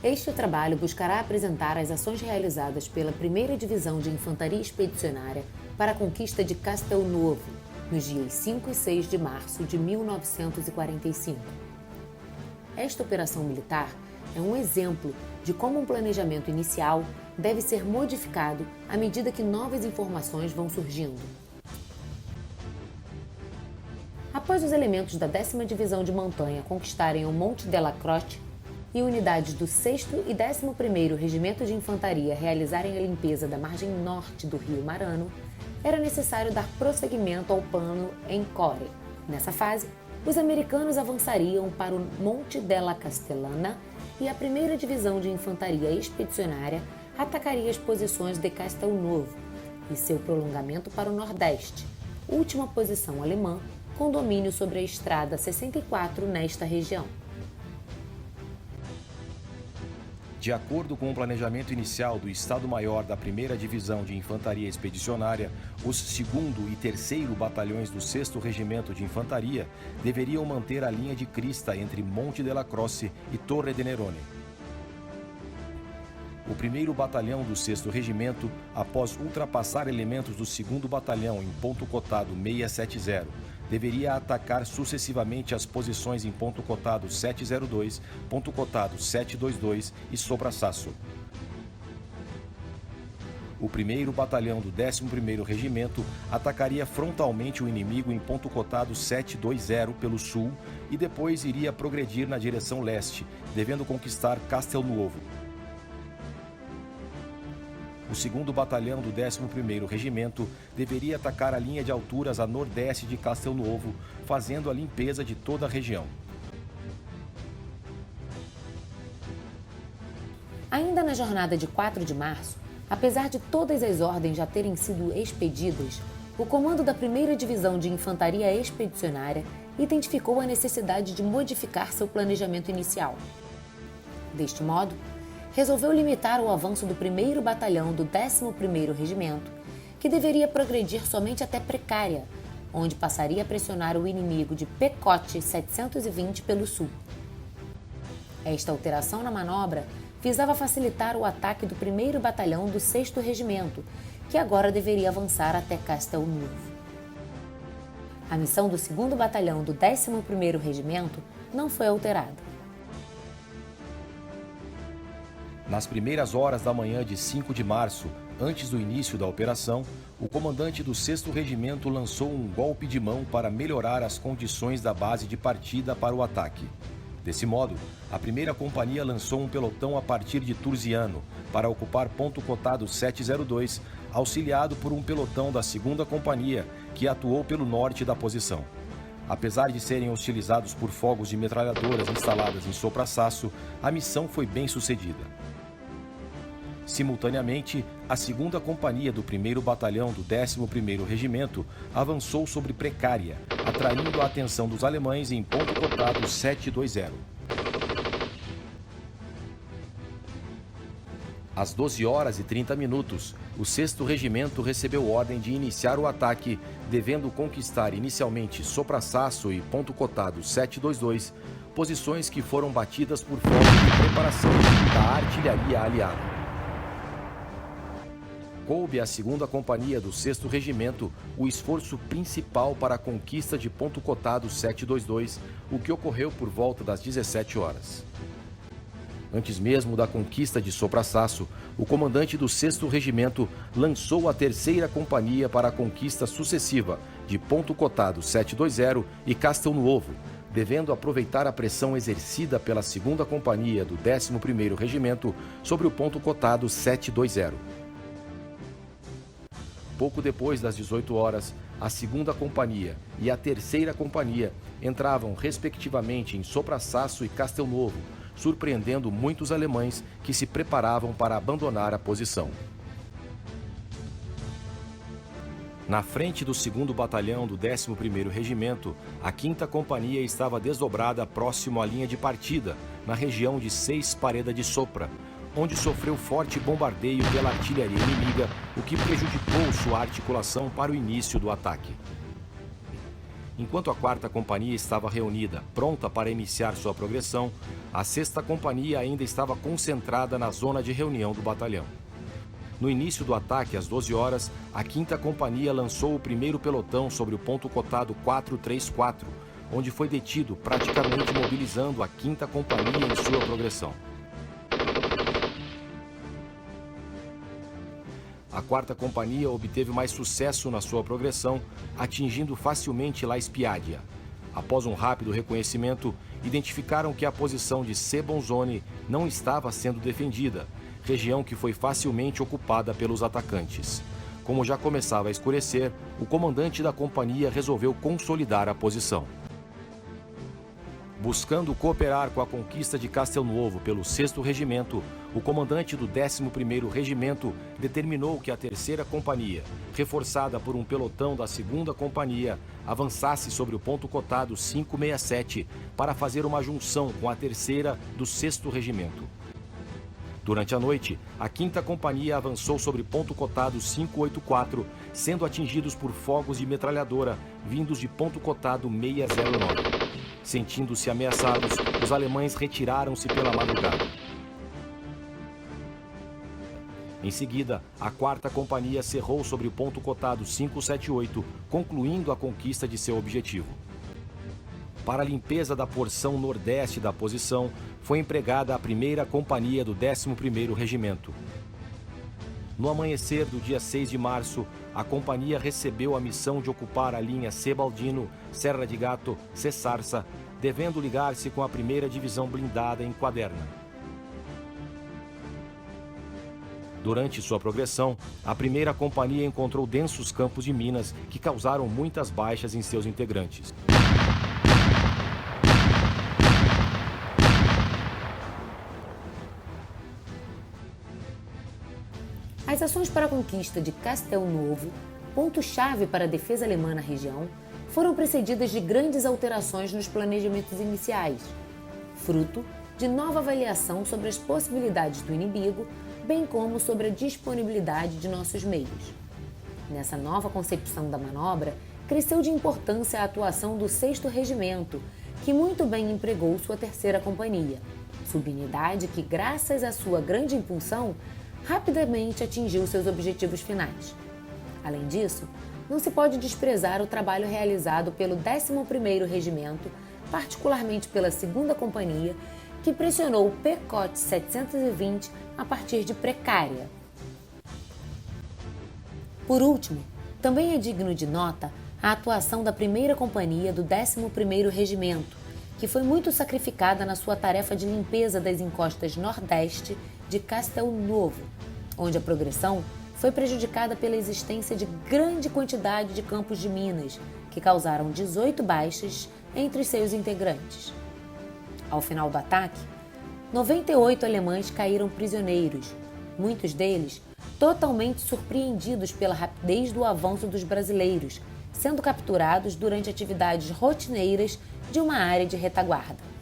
Este trabalho buscará apresentar as ações realizadas pela 1ª Divisão de Infantaria Expedicionária para a conquista de Castelnuovo, nos dias 5 e 6 de março de 1945. Esta operação militar é um exemplo de como um planejamento inicial deve ser modificado à medida que novas informações vão surgindo. Após os elementos da 10ª Divisão de Montanha conquistarem o Monte della Croce e unidades do 6º e 11º Regimento de Infantaria realizarem a limpeza da margem norte do rio Marano, era necessário dar prosseguimento ao plano em Core. Nessa fase, os americanos avançariam para o Monte della Castellana e a 1ª Divisão de Infantaria Expedicionária atacaria as posições de Castelnuovo e seu prolongamento para o nordeste, última posição alemã com domínio sobre a Estrada 64 nesta região. De acordo com o planejamento inicial do Estado-Maior da 1ª Divisão de Infantaria Expedicionária, os 2º e 3º Batalhões do 6º Regimento de Infantaria deveriam manter a linha de crista entre Monte della Croce e Torre de Nerone. O 1º Batalhão do 6º Regimento, após ultrapassar elementos do 2º Batalhão em ponto cotado 670, deveria atacar sucessivamente as posições em ponto cotado 702, ponto cotado 722 e Soprassasso. O 1º Batalhão do 11º Regimento atacaria frontalmente o inimigo em ponto cotado 720 pelo sul e depois iria progredir na direção leste, devendo conquistar Castelnuovo. O 2º Batalhão do 11º Regimento deveria atacar a linha de alturas a nordeste de Castelnuovo, fazendo a limpeza de toda a região. Ainda na jornada de 4 de março, apesar de todas as ordens já terem sido expedidas, o comando da 1ª Divisão de Infantaria Expedicionária identificou a necessidade de modificar seu planejamento inicial. Deste modo, resolveu limitar o avanço do 1º Batalhão do 11º Regimento, que deveria progredir somente até Precária, onde passaria a pressionar o inimigo de Pecote 720 pelo sul. Esta alteração na manobra visava facilitar o ataque do 1º Batalhão do 6º Regimento, que agora deveria avançar até Castelnuovo. A missão do 2º Batalhão do 11º Regimento não foi alterada. Nas primeiras horas da manhã de 5 de março, antes do início da operação, o comandante do 6º Regimento lançou um golpe de mão para melhorar as condições da base de partida para o ataque. Desse modo, a 1ª Companhia lançou um pelotão a partir de Turziano para ocupar ponto cotado 702, auxiliado por um pelotão da 2ª Companhia, que atuou pelo norte da posição. Apesar de serem hostilizados por fogos de metralhadoras instaladas em Soprassasso, a missão foi bem sucedida. Simultaneamente, a 2ª Companhia do 1º Batalhão do 11º Regimento avançou sobre Precária, atraindo a atenção dos alemães em ponto cotado 720. Às 12h30, o 6º Regimento recebeu ordem de iniciar o ataque, devendo conquistar inicialmente Soprassasso e ponto cotado 722, posições que foram batidas por fogos de preparação da artilharia aliada. Coube à 2ª Companhia do 6º Regimento o esforço principal para a conquista de ponto cotado 722, o que ocorreu por volta das 17 horas. Antes mesmo da conquista de Soprassasso, o comandante do 6º Regimento lançou a 3ª Companhia para a conquista sucessiva de ponto cotado 720 e Castelnuovo, devendo aproveitar a pressão exercida pela 2ª Companhia do 11º Regimento sobre o ponto cotado 720. Pouco depois das 18 horas, a 2ª Companhia e a 3ª Companhia entravam respectivamente em Soprassasso e Castelnuovo, surpreendendo muitos alemães que se preparavam para abandonar a posição. Na frente do 2º Batalhão do 11º Regimento, a 5ª Companhia estava desdobrada próximo à linha de partida, na região de Seis Pareda de Sopra, onde sofreu forte bombardeio pela artilharia inimiga, o que prejudicou sua articulação para o início do ataque. Enquanto a 4ª Companhia estava reunida, pronta para iniciar sua progressão, a 6ª Companhia ainda estava concentrada na zona de reunião do batalhão. No início do ataque, às 12 horas, a 5ª Companhia lançou o primeiro pelotão sobre o ponto cotado 434, onde foi detido, praticamente mobilizando a 5ª Companhia em sua progressão. A 4ª Companhia obteve mais sucesso na sua progressão, atingindo facilmente La Spiaggia. Após um rápido reconhecimento, identificaram que a posição de Sebonzone não estava sendo defendida, região que foi facilmente ocupada pelos atacantes. Como já começava a escurecer, o comandante da companhia resolveu consolidar a posição. Buscando cooperar com a conquista de Castelnuovo pelo 6º Regimento, o comandante do 11º Regimento determinou que a 3ª Companhia, reforçada por um pelotão da 2ª Companhia, avançasse sobre o ponto cotado 567 para fazer uma junção com a 3ª do 6º Regimento. Durante a noite, a 5ª Companhia avançou sobre ponto cotado 584, sendo atingidos por fogos de metralhadora vindos de ponto cotado 609. Sentindo-se ameaçados, os alemães retiraram-se pela madrugada. Em seguida, a 4ª Companhia cerrou sobre o ponto cotado 578, concluindo a conquista de seu objetivo. Para a limpeza da porção nordeste da posição, foi empregada a 1ª Companhia do 11º Regimento. No amanhecer do dia 6 de março, a companhia recebeu a missão de ocupar a linha Sebaldino, Serra de Gato, Cessarsa, devendo ligar-se com a 1ª Divisão Blindada em Quaderna. Durante sua progressão, a 1ª Companhia encontrou densos campos de minas que causaram muitas baixas em seus integrantes. As ações para a conquista de Castelnuovo, ponto-chave para a defesa alemã na região, foram precedidas de grandes alterações nos planejamentos iniciais, fruto de nova avaliação sobre as possibilidades do inimigo, bem como sobre a disponibilidade de nossos meios. Nessa nova concepção da manobra, cresceu de importância a atuação do 6º Regimento, que muito bem empregou sua 3ª Companhia, subunidade que, graças à sua grande impulsão, rapidamente atingiu seus objetivos finais. Além disso, não se pode desprezar o trabalho realizado pelo 11º Regimento, particularmente pela 2ª Companhia, que pressionou o Pequot 720 a partir de Precária. Por último, também é digno de nota a atuação da 1ª Companhia do 11º Regimento, que foi muito sacrificada na sua tarefa de limpeza das encostas nordeste de Castelnuovo, onde a progressão foi prejudicada pela existência de grande quantidade de campos de minas, que causaram 18 baixas entre seus integrantes. Ao final do ataque, 98 alemães caíram prisioneiros, muitos deles totalmente surpreendidos pela rapidez do avanço dos brasileiros, sendo capturados durante atividades rotineiras de uma área de retaguarda.